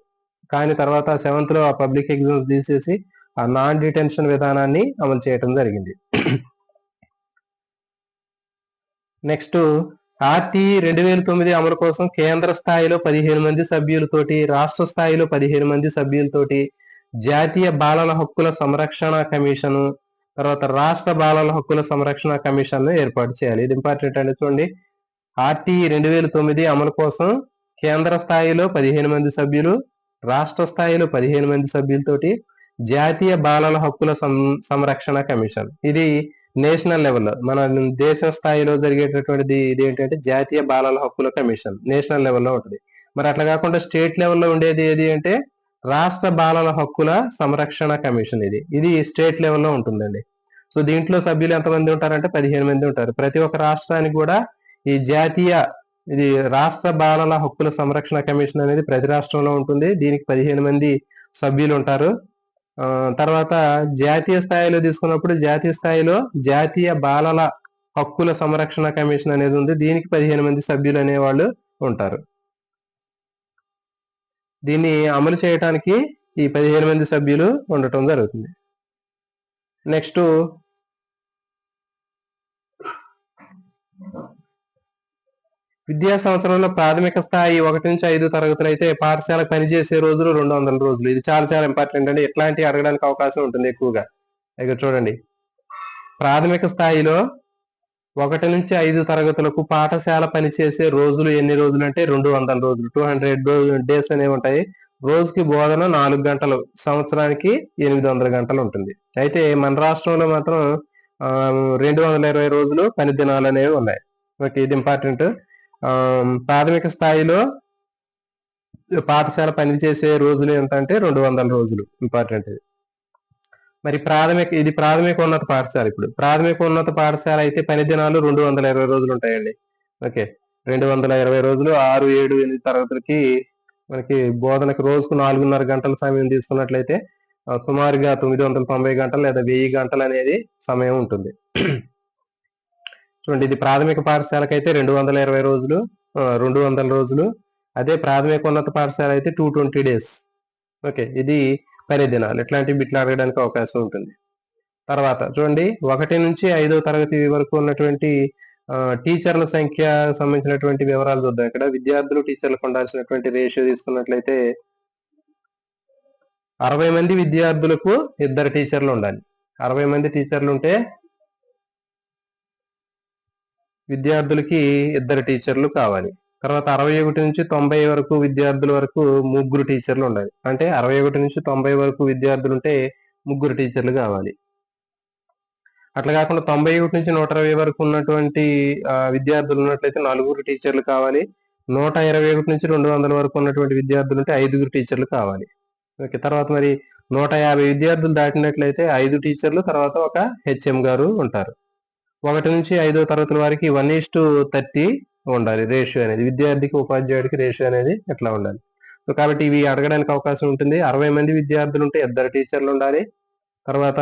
కానీ తర్వాత 7th లో ఆ పబ్లిక్ ఎగ్జామ్స్ తీసేసి ఆ నాన్ డిటెన్షన్ విధానాన్ని అమలు చేయడం జరిగింది. నెక్స్ట్, ఆర్టీఈ 2009 అమలు కోసం కేంద్ర స్థాయిలో 15 మంది సభ్యులతోటి, రాష్ట్ర స్థాయిలో 15 మంది సభ్యులతోటి జాతీయ బాలల హక్కుల సంరక్షణ కమిషన్, తర్వాత రాష్ట్ర బాలల హక్కుల సంరక్షణ కమిషన్ ఏర్పాటు చేయాలి. ఇది ఇంపార్టెంట్ అండి. చూడండి, ఆర్టీఈ 2009 అమలు కోసం కేంద్ర స్థాయిలో 15 మంది సభ్యులు, రాష్ట్ర స్థాయిలో 15 మంది సభ్యులతోటి జాతీయ బాలల హక్కుల సంరక్షణ కమిషన్, ఇది నేషనల్ లెవెల్లో మన దేశ స్థాయిలో జరిగేటటువంటిది ఇది ఏంటంటే జాతీయ బాలల హక్కుల కమిషన్ నేషనల్ లెవెల్లో ఉంటుంది. మరి అట్లా కాకుండా స్టేట్ లెవెల్లో ఉండేది ఏది అంటే రాష్ట్ర బాలల హక్కుల సంరక్షణ కమిషన్. ఇది స్టేట్ లెవెల్లో ఉంటుందండి. సో దీంట్లో సభ్యులు ఎంతమంది ఉంటారంటే 15 మంది ఉంటారు. ప్రతి ఒక్క రాష్ట్రానికి కూడా ఈ ఇది రాష్ట్ర బాలల హక్కుల సంరక్షణ కమిషన్ అనేది ప్రతి రాష్ట్రంలో ఉంటుంది. దీనికి 15 మంది సభ్యులు ఉంటారు. తర్వాత జాతీయ స్థాయిలో తీసుకున్నప్పుడు జాతీయ స్థాయిలో జాతీయ బాలల హక్కుల సంరక్షణ కమిషన్ అనేది ఉంది. దీనికి 15 మంది సభ్యులు అనేవాళ్ళు ఉంటారు. దీన్ని అమలు చేయడానికి ఈ 15 మంది సభ్యులు ఉండటం జరుగుతుంది. నెక్స్ట్ విద్యా సంవత్సరంలో ప్రాథమిక స్థాయి 1 నుంచి 5 తరగతులు అయితే పాఠశాల పనిచేసే రోజులు 200 రోజులు. ఇది చాలా చాలా ఇంపార్టెంట్ అండి. ఇట్లాంటివి అడగడానికి అవకాశం ఉంటుంది ఎక్కువగా. ఇక్కడ చూడండి, ప్రాథమిక స్థాయిలో 1 నుంచి 5 తరగతులకు పాఠశాల పనిచేసే రోజులు ఎన్ని రోజులు అంటే 200 రోజులు, 200 డేస్ అనేవి ఉంటాయి. రోజుకి బోధన 4 గంటలు, సంవత్సరానికి 800 గంటలు ఉంటుంది. అయితే మన రాష్ట్రంలో మాత్రం 220 రోజులు పని దినాలు అనేవి ఉన్నాయి. ఓకే, ఇది ఇంపార్టెంట్. ప్రాథమిక స్థాయిలో పాఠశాల పనిచేసే రోజులు ఎంత అంటే 200 రోజులు. ఇంపార్టెంట్ ఇది. మరి ప్రాథమిక ఉన్నత పాఠశాల. ఇప్పుడు ప్రాథమిక ఉన్నత పాఠశాల అయితే పని దినాలు 220 రోజులు ఉంటాయండి. ఓకే, 220 రోజులు 6, 7, 8 తరగతులకి మనకి బోధనకి రోజుకు 4.5 గంటల సమయం తీసుకున్నట్లయితే సుమారుగా 990 గంటలు లేదా 1000 గంటలు అనేది సమయం ఉంటుంది. చూడండి, ఇది ప్రాథమిక పాఠశాలకు అయితే 220 రోజులు, 200 రోజులు. అదే ప్రాథమిక ఉన్నత పాఠశాల అయితే 220 డేస్. ఓకే, ఇది పని దినాలు. ఇట్లాంటివి బిట్లు అడగడానికి అవకాశం ఉంటుంది. తర్వాత చూడండి, 1 నుంచి 5వ తరగతి వరకు ఉన్నటువంటి టీచర్ల సంఖ్య సంబంధించినటువంటి వివరాలు చూద్దాం. ఇక్కడ విద్యార్థులు టీచర్లకు ఉండాల్సినటువంటి రేషియో తీసుకున్నట్లయితే 60 మంది విద్యార్థులకు 2 టీచర్లు ఉండాలి. 60 మంది టీచర్లు ఉంటే విద్యార్థులకి 2 టీచర్లు కావాలి. తర్వాత 61 నుంచి 90 వరకు విద్యార్థుల వరకు 3 టీచర్లు ఉండాలి. అంటే 61 నుంచి 90 వరకు విద్యార్థులు ఉంటే 3 టీచర్లు కావాలి. అట్లా కాకుండా 91 నుంచి 120 వరకు ఉన్నటువంటి విద్యార్థులు ఉన్నట్లయితే 4 టీచర్లు కావాలి. 121 నుంచి 200 వరకు ఉన్నటువంటి విద్యార్థులు ఉంటే 5 టీచర్లు కావాలి. ఓకే, తర్వాత మరి 150 విద్యార్థులు దాటినట్లయితే 5 టీచర్లు, తర్వాత ఒక హెచ్ఎం గారు ఉంటారు. 1 నుంచి 5వ తరగతుల వారికి 1:30 ఉండాలి రేషియో అనేది. విద్యార్థికి ఉపాధ్యాయుడికి రేషియో అనేది ఎట్లా ఉండాలి. సో కాబట్టి ఇవి అడగడానికి అవకాశం ఉంటుంది. 60 మంది విద్యార్థులు ఉంటే 2 టీచర్లు ఉండాలి. తర్వాత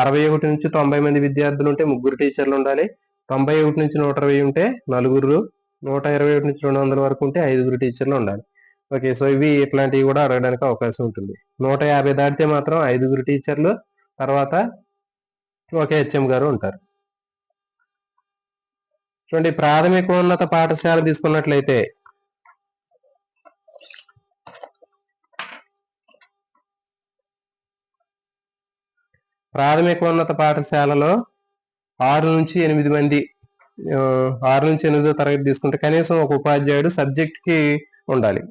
61 నుంచి 90 మంది విద్యార్థులు ఉంటే 3 టీచర్లు ఉండాలి. 91 నుంచి 120 ఉంటే 4, 121 నుంచి 200 వరకు ఉంటే 5 టీచర్లు ఉండాలి. ఓకే, సో ఇవి ఇట్లాంటివి కూడా అడగడానికి అవకాశం ఉంటుంది. 150 దాటితే మాత్రం 5 టీచర్లు, తర్వాత ఒక హెచ్ఎం గారు ఉంటారు. చూడండి, ప్రాథమికోన్నత పాఠశాల తీసుకున్నట్లయితే ప్రాథమికోన్నత పాఠశాలలో 6 నుంచి 8 మంది 6 నుంచి 8వ తరగతి తీసుకుంటే కనీసం ఒక ఉపాధ్యాయుడు సబ్జెక్ట్ కి ఉండాలి.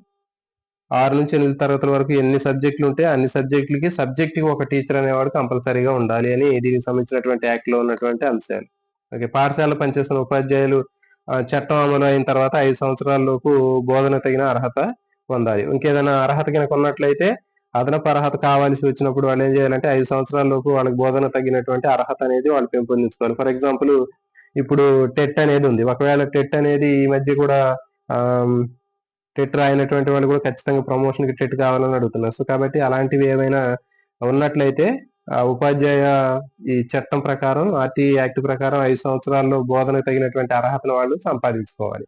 6 నుంచి 8 తరగతుల వరకు ఎన్ని సబ్జెక్టులు ఉంటే అన్ని సబ్జెక్ట్ కి ఒక టీచర్ అనేవాడు కంపల్సరీగా ఉండాలి అని దీనికి సంబంధించినటువంటి యాక్ట్ లో ఉన్నటువంటి అంశాలు. ఓకే, పాఠశాలలో పనిచేస్తున్న ఉపాధ్యాయులు చట్టం అమలు అయిన తర్వాత 5 సంవత్సరాల లోపు బోధన తగిన అర్హత పొందాలి. ఇంకేదైనా అర్హత కనుక ఉన్నట్లయితే అదనపు అర్హత కావాల్సి వచ్చినప్పుడు వాళ్ళు ఏం చేయాలంటే 5 సంవత్సరాల లోపు వాళ్ళకి బోధన తగినటువంటి అర్హత అనేది వాళ్ళు పెంపొందించుకోవాలి. ఫర్ ఎగ్జాంపుల్, ఇప్పుడు టెట్ అనేది ఉంది. ఒకవేళ టెట్ అనేది ఈ మధ్య కూడా టెట్ రాయినటువంటి వాళ్ళు కూడా ఖచ్చితంగా ప్రమోషన్ కి టెట్ కావాలని అడుగుతున్నారు. సో కాబట్టి అలాంటివి ఏమైనా ఉన్నట్లయితే ఉపాధ్యాయ ఈ చట్టం ప్రకారం, ఆర్టీ యాక్ట్ ప్రకారం 5 సంవత్సరాల్లో బోధనకు తగినటువంటి అర్హతను వాళ్ళు సంపాదించుకోవాలి.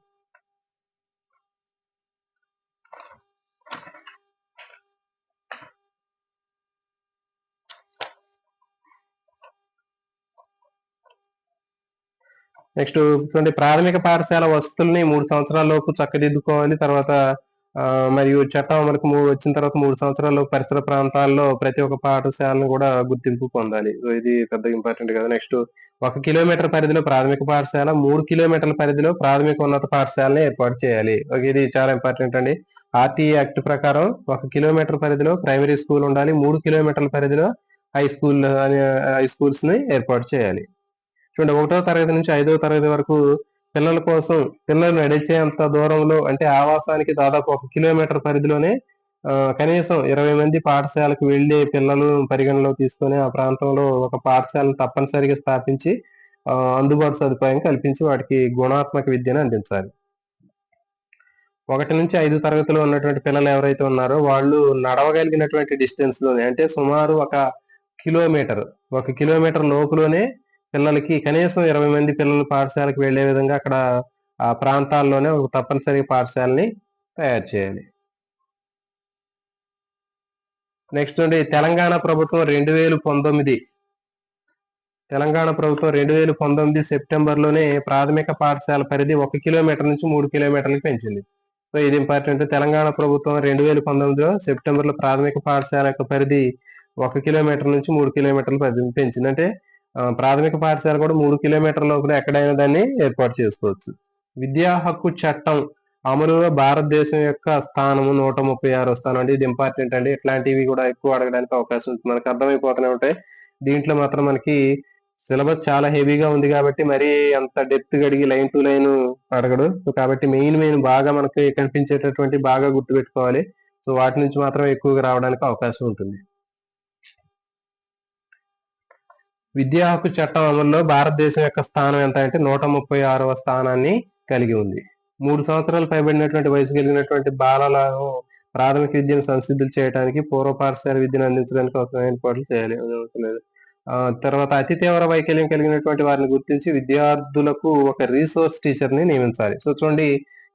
నెక్స్ట్ చూడండి, ప్రాథమిక పాఠశాల వసతుల్ని 3 సంవత్సరాల లోపు చక్కదిద్దుకోవాలి. తర్వాత మరియు చట్టం అమలుకు వచ్చిన తర్వాత 3 సంవత్సరాల పరిసర ప్రాంతాల్లో ప్రతి ఒక్క పాఠశాలను కూడా గుర్తింపు పొందాలి. సో ఇది పెద్ద ఇంపార్టెంట్ కదా. నెక్స్ట్ 1 కిలోమీటర్ పరిధిలో ప్రాథమిక పాఠశాల, 3 కిలోమీటర్ల పరిధిలో ప్రాథమిక ఉన్నత పాఠశాలని ఏర్పాటు చేయాలి. ఇది చాలా ఇంపార్టెంట్ అండి. ఆర్టీ యాక్ట్ ప్రకారం 1 కిలోమీటర్ పరిధిలో ప్రైమరీ స్కూల్ ఉండాలి. 3 కిలోమీటర్ల పరిధిలో హై స్కూల్స్ ని ఏర్పాటు చేయాలి. చూడండి 1వ తరగతి నుంచి 5వ తరగతి వరకు పిల్లల కోసం పిల్లలు నడిచేంత దూరంలో అంటే ఆవాసానికి దాదాపు 1 కిలోమీటర్ పరిధిలోనే కనీసం 20 మంది పాఠశాలకు వెళ్లే పిల్లలు పరిగణలో తీసుకొని ఆ ప్రాంతంలో ఒక పాఠశాలను తప్పనిసరిగా స్థాపించి అందుబాటు సదుపాయం కల్పించి వాటికి గుణాత్మక విద్యను అందించాలి. 1 నుంచి 5 తరగతిలో ఉన్నటువంటి పిల్లలు ఎవరైతే ఉన్నారో వాళ్ళు నడవగలిగినటువంటి డిస్టెన్స్ లోనే అంటే సుమారు 1 కిలోమీటర్ లోపులోనే పిల్లలకి కనీసం 20 మంది పిల్లలు పాఠశాలకు వెళ్లే విధంగా అక్కడ ఆ ప్రాంతాల్లోనే ఒక తప్పనిసరి పాఠశాలని తయారు చేయాలి. నెక్స్ట్ అండి తెలంగాణ ప్రభుత్వం 2019 సెప్టెంబర్లోనే ప్రాథమిక పాఠశాల పరిధి 1 కిలోమీటర్ నుంచి 3 కిలోమీటర్లకు పెంచింది. సో ఇది ఇంపార్టెంట్. తెలంగాణ ప్రభుత్వం 2019లో సెప్టెంబర్లో ప్రాథమిక పాఠశాల యొక్క పరిధి 1 కిలోమీటర్ నుంచి 3 కిలోమీటర్ల పరిధిని పెంచింది. అంటే ప్రాథమిక పాఠశాల కూడా 3 కిలోమీటర్ల లోపల ఎక్కడైనా దాన్ని ఏర్పాటు చేసుకోవచ్చు. విద్యా హక్కు చట్టం అమలులో భారతదేశం యొక్క స్థానము 136వ స్థానం అండి. ఇది ఇంపార్టెంట్ అండి. ఇట్లాంటివి కూడా ఎక్కువ అడగడానికి అవకాశం ఉంటుంది. మనకు అర్థమైపోతూనే ఉంటాయి. దీంట్లో మాత్రం మనకి సిలబస్ చాలా హెవీగా ఉంది కాబట్టి మరీ అంత డెప్త్ అడిగి లైన్ టు లైన్ అడగడు. సో కాబట్టి మెయిన్ బాగా మనకి కనిపించేటటువంటి బాగా గుర్తుపెట్టుకోవాలి. సో వాటి నుంచి మాత్రం ఎక్కువగా రావడానికి అవకాశం ఉంటుంది. విద్యా హక్కు చట్టం అమల్లో భారతదేశం యొక్క స్థానం ఎంత అంటే 136వ స్థానాన్ని కలిగి ఉంది. 3 సంవత్సరాలు పైబడినటువంటి వయసు కలిగినటువంటి బాలలను ప్రాథమిక విద్యను సంసిద్ధులు చేయడానికి పూర్వ పాఠశాల విద్యను అందించడానికి అవసరమైన ఏర్పాట్లు చేయాలి. తర్వాత అతి తీవ్ర వైకల్యం కలిగినటువంటి వారిని గుర్తించి విద్యార్థులకు ఒక రీసోర్స్ టీచర్ ని నియమించాలి. సో చూడండి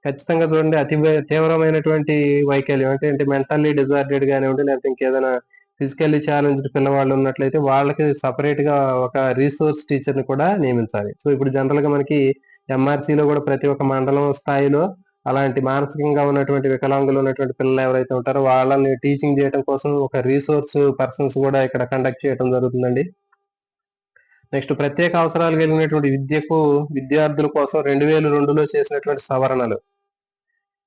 ఖచ్చితంగా చూడండి అతి తీవ్రమైనటువంటి వైకల్యం అంటే మెంటల్లీ డిజార్డెడ్ గానివ్వండి లేకపోతే ఇంకేదైనా ఫిజికల్లీ ఛాలెంజ్డ్ పిల్లవాళ్ళు ఉన్నట్లయితే వాళ్ళకి సపరేట్ గా ఒక రీసోర్స్ టీచర్ ని కూడా నియమించాలి. సో ఇప్పుడు జనరల్ గా మనకి ఎంఆర్సీలో కూడా ప్రతి ఒక్క మండలం స్థాయిలో అలాంటి మానసికంగా ఉన్నటువంటి వికలాంగులు ఉన్నటువంటి పిల్లలు ఎవరైతే ఉంటారో వాళ్ళని టీచింగ్ చేయడం కోసం ఒక రీసోర్స్ పర్సన్స్ కూడా ఇక్కడ కండక్ట్ చేయడం జరుగుతుందండి. నెక్స్ట్ ప్రత్యేక అవసరాలు కలిగినటువంటి విద్యార్థుల కోసం 2002లో చేసినటువంటి సవరణలు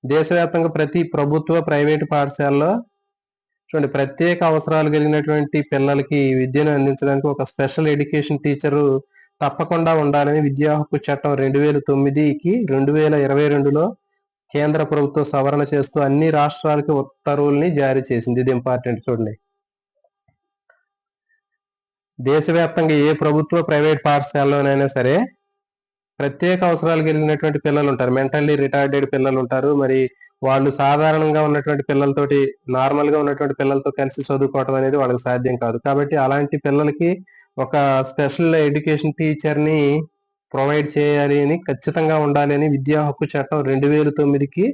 దేశవ్యాప్తంగా ప్రతి ప్రభుత్వ ప్రైవేటు పాఠశాలలో చూడండి ప్రత్యేక అవసరాలు కలిగినటువంటి పిల్లలకి విద్యను అందించడానికి ఒక స్పెషల్ ఎడ్యుకేషన్ టీచరు తప్పకుండా ఉండాలని విద్యా హక్కు చట్టం 2009కి 2022లో కేంద్ర ప్రభుత్వం సవరణ చేస్తూ అన్ని రాష్ట్రాలకి ఉత్తర్వుల్ని జారీ చేసింది. ఇది ఇంపార్టెంట్ చూడండి. దేశవ్యాప్తంగా ఏ ప్రభుత్వ ప్రైవేట్ పాఠశాలలోనైనా సరే ప్రత్యేక అవసరాలు కలిగినటువంటి పిల్లలు ఉంటారు. మెంటల్లీ రిటార్డెడ్ పిల్లలు ఉంటారు. మరి వాళ్ళు సాధారణంగా ఉన్నటువంటి పిల్లలతోటి నార్మల్ గా ఉన్నటువంటి పిల్లలతో కలిసి చదువుకోవడం అనేది వాళ్ళకి సాధ్యం కాదు. కాబట్టి అలాంటి పిల్లలకి ఒక స్పెషల్ ఎడ్యుకేషన్ టీచర్ ని ప్రొవైడ్ చేయాలి అని ఖచ్చితంగా ఉండాలి అని విద్యా హక్కు చట్టం 2009కి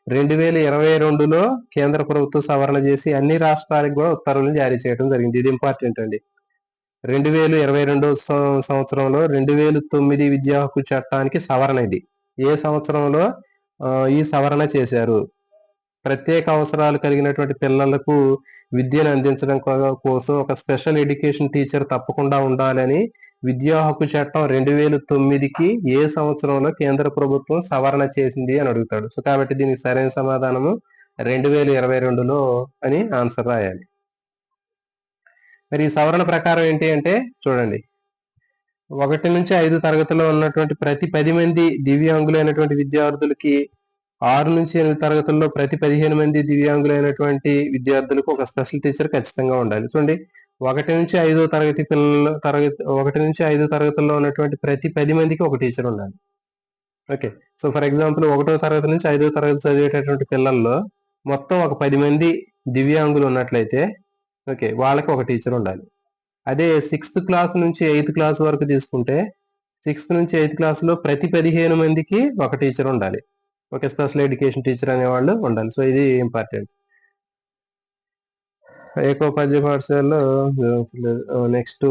2022లో కేంద్ర ప్రభుత్వం సవరణ చేసి అన్ని రాష్ట్రాలకు కూడా ఉత్తర్వులు జారీ చేయడం జరిగింది. ఇది ఇంపార్టెంట్ అండి. 2022 సంవత్సరంలో 2009 విద్యా హక్కు చట్టానికి సవరణ ఇది. ఏ సంవత్సరంలో ఈ సవరణ చేశారు? ప్రత్యేక అవసరాలు కలిగినటువంటి పిల్లలకు విద్యను అందించడం కోసం ఒక స్పెషల్ ఎడ్యుకేషన్ టీచర్ తప్పకుండా ఉండాలని విద్యా హక్కు చట్టం 2009కి ఏ సంవత్సరంలో కేంద్ర ప్రభుత్వం సవరణ చేసింది అని అడుగుతాడు. సో కాబట్టి దీనికి సరైన సమాధానము 2022లో అని ఆన్సర్ రాయాలి. మరి ఈ సవరణ ప్రకారం ఏంటి అంటే చూడండి 1 నుంచి 5 తరగతిలో ఉన్నటువంటి ప్రతి 10 మంది దివ్యాంగులైనటువంటి విద్యార్థులకి 6 నుంచి 8 తరగతుల్లో ప్రతి 15 మంది దివ్యాంగులైనటువంటి విద్యార్థులకు ఒక స్పెషల్ టీచర్ ఖచ్చితంగా ఉండాలి. చూడండి 1 నుంచి 5 తరగతుల్లో ఉన్నటువంటి ప్రతి 10 మందికి ఒక టీచర్ ఉండాలి. ఓకే. సో ఫర్ ఎగ్జాంపుల్ 1వ తరగతి నుంచి 5వ తరగతి చదివేటటువంటి పిల్లల్లో మొత్తం ఒక 10 మంది దివ్యాంగులు ఉన్నట్లయితే ఓకే వాళ్ళకి ఒక టీచర్ ఉండాలి. అదే 6th క్లాస్ నుంచి 8th క్లాస్ వరకు తీసుకుంటే 6th నుంచి 8th క్లాస్ లో ప్రతి 15 మందికి ఒక టీచర్ ఉండాలి. ఓకే స్పెషల్ ఎడ్యుకేషన్ టీచర్ అనేవాళ్ళు ఉండాలి. సో ఇది ఇంపార్టెంట్. ఏకోపాధ్యాయ పాఠశాలలో నెక్స్ట్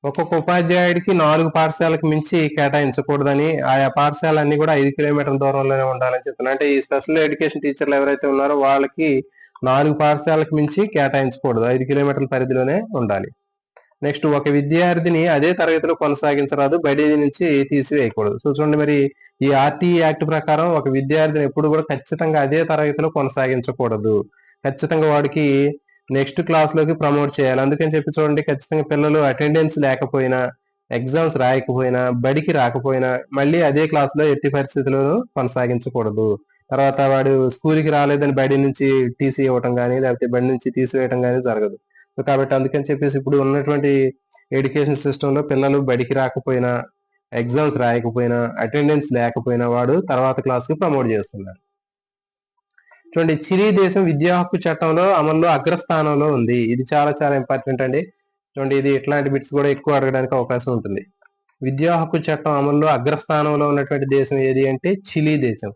ఒక్కొక్క ఉపాధ్యాయుడికి 4 పాఠశాలకు మించి కేటాయించకూడదని ఆయా పాఠశాలన్నీ కూడా 5 కిలోమీటర్ల దూరంలోనే ఉండాలని చెప్తున్నారు. అంటే ఈ స్పెషల్ ఎడ్యుకేషన్ టీచర్లు ఎవరైతే ఉన్నారో వాళ్ళకి 4 పాఠశాలకు మించి కేటాయించకూడదు. 5 కిలోమీటర్ల పరిధిలోనే ఉండాలి. నెక్స్ట్ ఒక విద్యార్థిని అదే తరగతిలో కొనసాగించరాదు, బడి నుంచి తీసివేయకూడదు. సో చూడండి, మరి ఈ ఆర్టీఈ యాక్ట్ ప్రకారం ఒక విద్యార్థిని ఎప్పుడు కూడా ఖచ్చితంగా అదే తరగతిలో కొనసాగించకూడదు. ఖచ్చితంగా వాడికి నెక్స్ట్ క్లాస్ లోకి ప్రమోట్ చేయాలి. అందుకని చెప్పి చూడండి, ఖచ్చితంగా పిల్లలు అటెండెన్స్ లేకపోయినా, ఎగ్జామ్స్ రాయకపోయినా, బడికి రాకపోయినా మళ్ళీ అదే క్లాస్ లో ఎట్టి పరిస్థితుల్లోనూ కొనసాగించకూడదు. తర్వాత వాడు స్కూల్కి రాలేదని బడి నుంచి టీసీ ఇవ్వటం కానీ, లేకపోతే బడి నుంచి తీసివేయటం కానీ జరగదు. సో కాబట్టి అందుకని చెప్పేసి ఇప్పుడు ఉన్నటువంటి ఎడ్యుకేషన్ సిస్టమ్ లో పిల్లలు బడికి రాకపోయినా, ఎగ్జామ్స్ రాయకపోయినా, అటెండెన్స్ లేకపోయినా వాడు తర్వాత క్లాస్ కి ప్రమోట్ చేస్తున్నారు. చూడండి, చిలీ దేశం విద్యా హక్కు చట్టంలో అమల్లో అగ్రస్థానంలో ఉంది. ఇది చాలా చాలా ఇంపార్టెంట్ అండి. చూడండి, ఇది ఇట్లాంటి బిట్స్ కూడా ఎక్కువ అడగడానికి అవకాశం ఉంటుంది. విద్యా హక్కు చట్టం అమల్లో అగ్రస్థానంలో ఉన్నటువంటి దేశం ఏది అంటే చిలీ దేశం.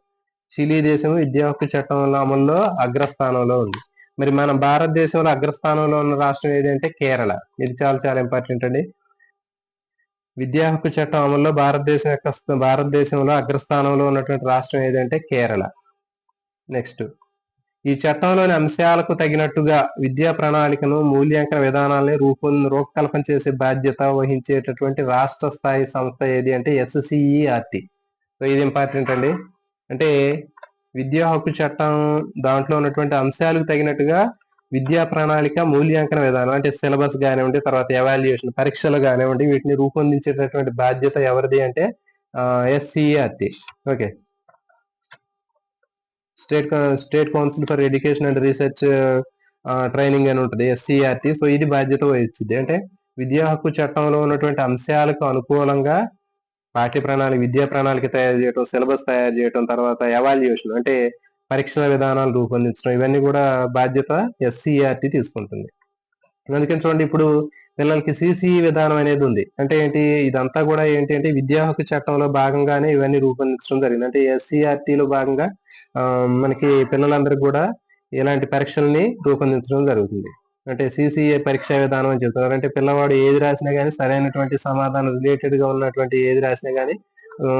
చిలీ దేశం విద్యా హక్కు చట్టం అమల్లో అగ్రస్థానంలో ఉంది. మరి మన భారతదేశంలో అగ్రస్థానంలో ఉన్న రాష్ట్రం ఏది అంటే కేరళ. ఇది చాలా చాలా ఇంపార్టెంట్ అండి. విద్యా హక్కు చట్టం అమల్లో భారతదేశంలో అగ్రస్థానంలో ఉన్నటువంటి రాష్ట్రం ఏదంటే కేరళ. నెక్స్ట్, ఈ చట్టంలోని అంశాలకు తగినట్టుగా విద్యా ప్రణాళికను, మూల్యాంకన విధానాలని రూపకల్పన చేసే బాధ్యత వహించేటటువంటి రాష్ట్ర స్థాయి సంస్థ ఏది అంటే ఎస్సిఈఆర్టీ. సో ఇది ఇంపార్టెంట్ అండి. అంటే విద్యా హక్కు చట్టం దాంట్లో ఉన్నటువంటి అంశాలకు తగినట్టుగా విద్యా ప్రణాళిక, మూల్యాంకన విధానం అంటే సిలబస్ కానివ్వండి, తర్వాత ఎవాల్యుయేషన్ పరీక్షలు కానివ్వండి, వీటిని రూపొందించేటటువంటి బాధ్యత ఎవరిది అంటే SCERT. Okay, state council for education and research training అని ఉంటుంది, ఎస్సిఆర్టీ. సో ఇది బాధ్యత వహించింది. అంటే విద్యా హక్కు చట్టంలో ఉన్నటువంటి అంశాలకు అనుకూలంగా విద్యా ప్రణాళిక తయారు చేయడం, సిలబస్ తయారు చేయడం, తర్వాత ఎవాల్యుయేషన్ అంటే పరీక్షల విధానాలు రూపొందించడం, ఇవన్నీ కూడా బాధ్యత ఎస్సిఆర్టీ తీసుకుంటుంది. అందుకని చూడండి, ఇప్పుడు పిల్లలకి సిసిఈ విధానం అనేది ఉంది. అంటే ఏంటి, ఇదంతా కూడా ఏంటి అంటే విద్యా హక్కు చట్టంలో భాగంగానే ఇవన్నీ రూపొందించడం జరిగింది. అంటే ఎస్సిఆర్టీలో భాగంగా మనకి పిల్లలందరికీ కూడా ఇలాంటి పరీక్షల్ని రూపొందించడం జరుగుతుంది. అంటే సిసిఏ పరీక్షా విధానం అని చెప్తున్నారు. అంటే పిల్లవాడు ఏది రాసినా కానీ సరైనటువంటి సమాధానం రిలేటెడ్ గా ఉన్నటువంటి ఏది రాసినా కానీ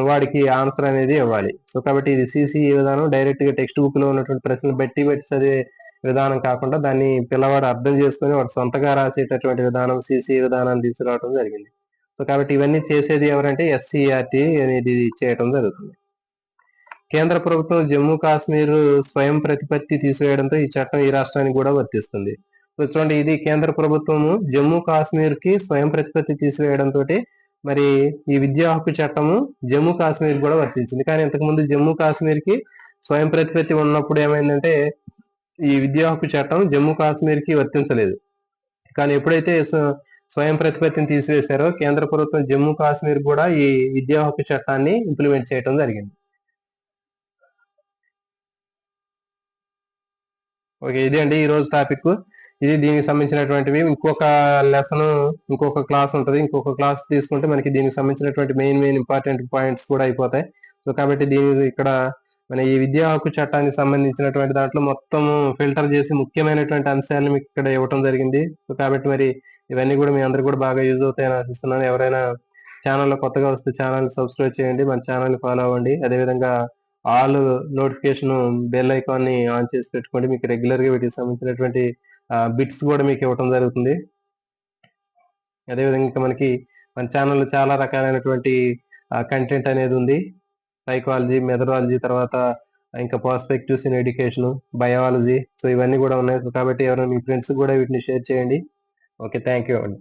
వాడికి ఆన్సర్ అనేది ఇవ్వాలి. సో కాబట్టి ఇది సిసిఈ విధానం డైరెక్ట్ గా టెక్స్ట్ బుక్ లో ఉన్నటువంటి ప్రశ్నలు బట్టి చదివే విధానం కాకుండా దాన్ని పిల్లవాడు అర్థం చేసుకుని వాడు సొంతగా రాసేటటువంటి విధానం, సిసిఈ విధానాన్ని తీసుకురావడం జరిగింది. సో కాబట్టి ఇవన్నీ చేసేది ఎవరంటే ఎస్సిఆర్టీ అనేది చేయడం జరుగుతుంది. కేంద్ర ప్రభుత్వం జమ్మూ కాశ్మీర్ స్వయం ప్రతిపత్తి తీసివేయడంతో ఈ చట్టం ఈ రాష్ట్రానికి కూడా వర్తిస్తుంది. సో చూడండి, ఇది కేంద్ర ప్రభుత్వము జమ్మూ కాశ్మీర్ కి స్వయం ప్రతిపత్తి తీసివేయడంతో మరి ఈ విద్యా హక్కు చట్టము జమ్మూ కాశ్మీర్ కూడా వర్తించింది. కానీ ఇంతకుముందు జమ్మూ కాశ్మీర్ కి స్వయం ప్రతిపత్తి ఉన్నప్పుడు ఏమైందంటే ఈ విద్యా హక్కు చట్టం జమ్మూ కాశ్మీర్ కి వర్తించలేదు. కానీ ఎప్పుడైతే స్వయం ప్రతిపత్తిని తీసివేశారో కేంద్ర ప్రభుత్వం జమ్మూ కాశ్మీర్ కూడా ఈ విద్యా హక్కు చట్టాన్ని ఇంప్లిమెంట్ చేయడం జరిగింది. ఓకే, ఇది అండి ఈ రోజు టాపిక్. ఇది దీనికి సంబంధించినటువంటివి. ఇంకొక క్లాస్ ఉంటుంది. ఇంకొక క్లాస్ తీసుకుంటే మనకి దీనికి సంబంధించినటువంటి మెయిన్ ఇంపార్టెంట్ పాయింట్స్ కూడా అయిపోతాయి. సో కాబట్టి ఇక్కడ మన ఈ విద్యా హక్కు చట్టానికి సంబంధించినటువంటి దాంట్లో మొత్తం ఫిల్టర్ చేసి ముఖ్యమైనటువంటి అంశాలను మీకు ఇక్కడ ఇవ్వటం జరిగింది. సో కాబట్టి మరి ఇవన్నీ కూడా మీ అందరికి కూడా బాగా యూజ్ అవుతాయని ఆశిస్తున్నాను. ఎవరైనా ఛానల్లో కొత్తగా వస్తే ఛానల్ సబ్స్క్రైబ్ చేయండి, మన ఛానల్ ఫాలో అవ్వండి. అదేవిధంగా ఆల్ నోటిఫికేషన్ బెల్ ఐకాన్ ని ఆన్ చేసి పెట్టుకోండి. మీకు రెగ్యులర్ గా వీటికి సంబంధించినటువంటి బిట్స్ కూడా మీకు ఇవ్వడం జరుగుతుంది. అదేవిధంగా ఇంకా మనకి మన ఛానల్లో చాలా రకాలైనటువంటి కంటెంట్ అనేది ఉంది. సైకాలజీ, మెథడాలజీ, తర్వాత ఇంకా perspectives in education, biology, so ఇవన్నీ కూడా ఉన్నాయి. కాబట్టి ఎవరైనా మీ ఫ్రెండ్స్ కూడా వీటిని షేర్ చేయండి. ఓకే, థ్యాంక్ యూ అండి.